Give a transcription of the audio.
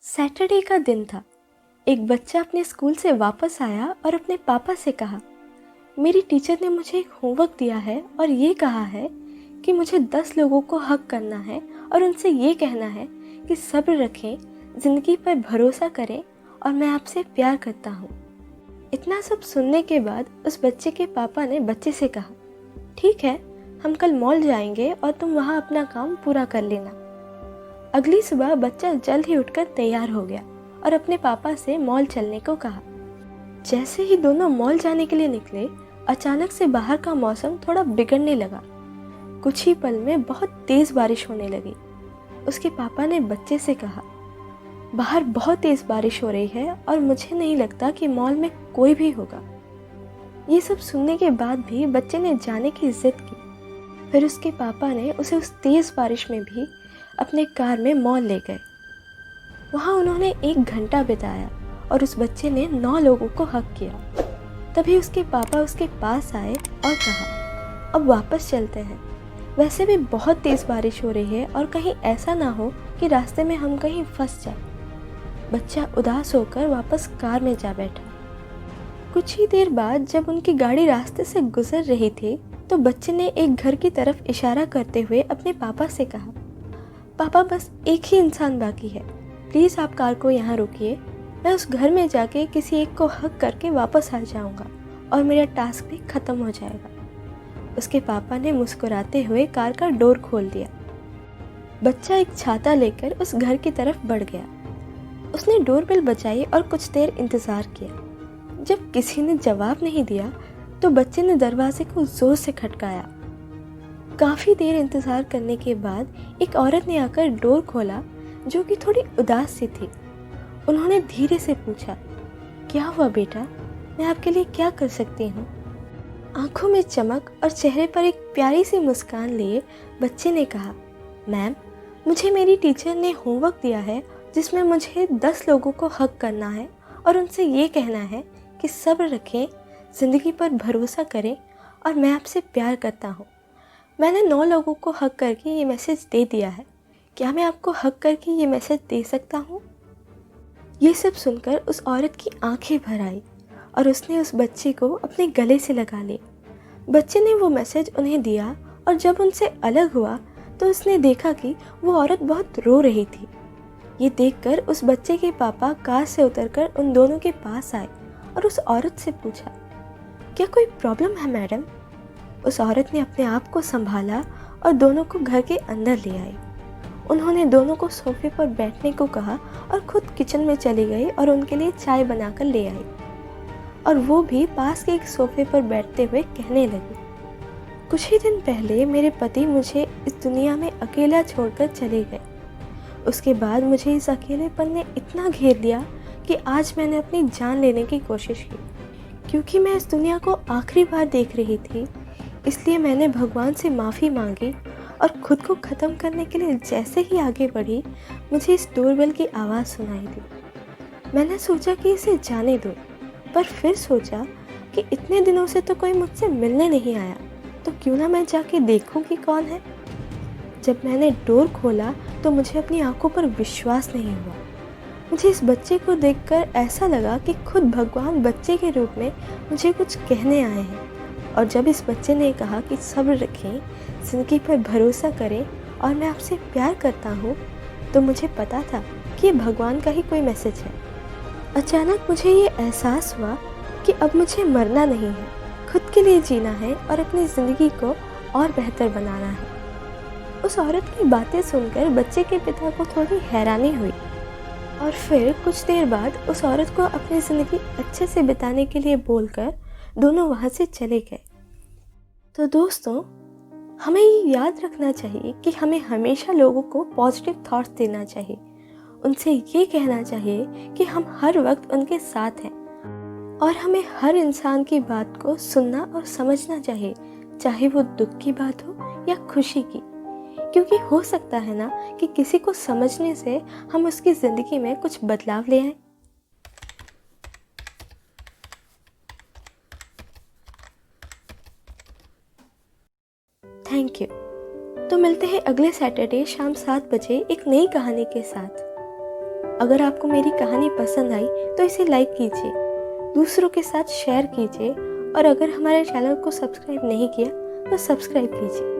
Saturday का दिन था। एक बच्चा अपने स्कूल से वापस आया और अपने पापा से कहा, मेरी टीचर ने मुझे एक होमवर्क दिया है और ये कहा है कि मुझे 10 लोगों को हक करना है और उनसे ये कहना है कि सब्र रखें, ज़िंदगी पर भरोसा करें और मैं आपसे प्यार करता हूँ। इतना सब सुनने के बाद उस बच्चे के पापा ने बच्चे से कहा, ठीक है, हम कल मॉल जाएंगे और तुम वहाँ अपना काम पूरा कर लेना। अगली सुबह बच्चा जल्द ही उठकर तैयार हो गया और अपने पापा से मॉल चलने को कहा। जैसे ही दोनों मॉल जाने के लिए निकले, अचानक से बाहर का मौसम थोड़ा बिगड़ने लगा। कुछ ही पल में बहुत तेज बारिश होने लगी। उसके पापा ने बच्चे से कहा, बाहर बहुत तेज बारिश हो रही है और मुझे नहीं लगता कि मॉल में कोई भी होगा। ये सब सुनने के बाद भी बच्चे ने जाने की जिद की। फिर उसके पापा ने उसे उस तेज बारिश में भी अपने कार में मॉल ले गए। वहाँ उन्होंने 1 घंटा बिताया और उस बच्चे ने 9 लोगों को हक किया। तभी उसके पापा उसके पास आए और कहा, अब वापस चलते हैं, वैसे भी बहुत तेज़ बारिश हो रही है और कहीं ऐसा ना हो कि रास्ते में हम कहीं फंस जाए। बच्चा उदास होकर वापस कार में जा बैठा। कुछ ही देर बाद जब उनकी गाड़ी रास्ते से गुजर रही थी तो बच्चे ने एक घर की तरफ इशारा करते हुए अपने पापा से कहा, पापा बस एक ही इंसान बाकी है, प्लीज़ आप कार को यहाँ रोकिए, मैं उस घर में जाके किसी एक को हक करके वापस आ जाऊँगा और मेरा टास्क भी ख़त्म हो जाएगा। उसके पापा ने मुस्कुराते हुए कार का डोर खोल दिया। बच्चा एक छाता लेकर उस घर की तरफ बढ़ गया। उसने डोरबेल बजाई और कुछ देर इंतज़ार किया। जब किसी ने जवाब नहीं दिया तो बच्चे ने दरवाजे को ज़ोर से खटकाया। काफ़ी देर इंतज़ार करने के बाद एक औरत ने आकर डोर खोला, जो कि थोड़ी उदास सी थी। उन्होंने धीरे से पूछा, क्या हुआ बेटा, मैं आपके लिए क्या कर सकती हूँ? आंखों में चमक और चेहरे पर एक प्यारी सी मुस्कान लिए बच्चे ने कहा, मैम, मुझे मेरी टीचर ने होमवर्क दिया है जिसमें मुझे 10 लोगों को हक करना है और उनसे ये कहना है कि सब्र रखें, ज़िंदगी पर भरोसा करें और मैं आपसे प्यार करता हूँ। मैंने 9 लोगों को हक करके ये मैसेज दे दिया है। क्या मैं आपको हक करके ये मैसेज दे सकता हूँ? ये सब सुनकर उस औरत की आंखें भर आई और उसने उस बच्चे को अपने गले से लगा लिया। बच्चे ने वो मैसेज उन्हें दिया और जब उनसे अलग हुआ तो उसने देखा कि वो औरत बहुत रो रही थी। ये देखकर उस बच्चे के पापा कार से उतरकर उन दोनों के पास आए और उस औरत से पूछा, क्या कोई प्रॉब्लम है मैडम? उस औरत ने अपने आप को संभाला और दोनों को घर के अंदर ले आई। उन्होंने दोनों को सोफे पर बैठने को कहा और खुद किचन में चली गई और उनके लिए चाय बनाकर ले आई। और वो भी पास के एक सोफे पर बैठते हुए कहने लगी, कुछ ही दिन पहले मेरे पति मुझे इस दुनिया में अकेला छोड़कर चले गए। उसके बाद मुझे इस अकेलेपन ने इतना घेर लिया कि आज मैंने अपनी जान लेने की कोशिश की। क्योंकि मैं इस दुनिया को आखिरी बार देख रही थी, इसलिए मैंने भगवान से माफ़ी मांगी और खुद को ख़त्म करने के लिए जैसे ही आगे बढ़ी, मुझे इस डोरबेल की आवाज़ सुनाई दी। मैंने सोचा कि इसे जाने दो, पर फिर सोचा कि इतने दिनों से तो कोई मुझसे मिलने नहीं आया, तो क्यों ना मैं जाके देखूं कि कौन है। जब मैंने डोर खोला तो मुझे अपनी आंखों पर विश्वास नहीं हुआ। मुझे इस बच्चे को देखकर ऐसा लगा कि खुद भगवान बच्चे के रूप में मुझे कुछ कहने आए हैं। और जब इस बच्चे ने कहा कि सब्र रखें, ज़िंदगी पर भरोसा करें और मैं आपसे प्यार करता हूँ, तो मुझे पता था कि ये भगवान का ही कोई मैसेज है। अचानक मुझे ये एहसास हुआ कि अब मुझे मरना नहीं है, खुद के लिए जीना है और अपनी ज़िंदगी को और बेहतर बनाना है। उस औरत की बातें सुनकर बच्चे के पिता को थोड़ी हैरानी हुई और फिर कुछ देर बाद उस औरत को अपनी ज़िंदगी अच्छे से बिताने के लिए बोलकर दोनों वहाँ से चले गए। तो दोस्तों, हमें ये याद रखना चाहिए कि हमें हमेशा लोगों को पॉजिटिव थॉट्स देना चाहिए। उनसे ये कहना चाहिए कि हम हर वक्त उनके साथ हैं और हमें हर इंसान की बात को सुनना और समझना चाहिए, चाहे वो दुख की बात हो या खुशी की। क्योंकि हो सकता है ना कि किसी को समझने से हम उसकी ज़िंदगी में कुछ बदलाव ले आएं। Thank you. तो मिलते हैं अगले सैटरडे शाम 7 बजे एक नई कहानी के साथ। अगर आपको मेरी कहानी पसंद आई तो इसे लाइक कीजिए, दूसरों के साथ शेयर कीजिए और अगर हमारे चैनल को सब्सक्राइब नहीं किया तो सब्सक्राइब कीजिए।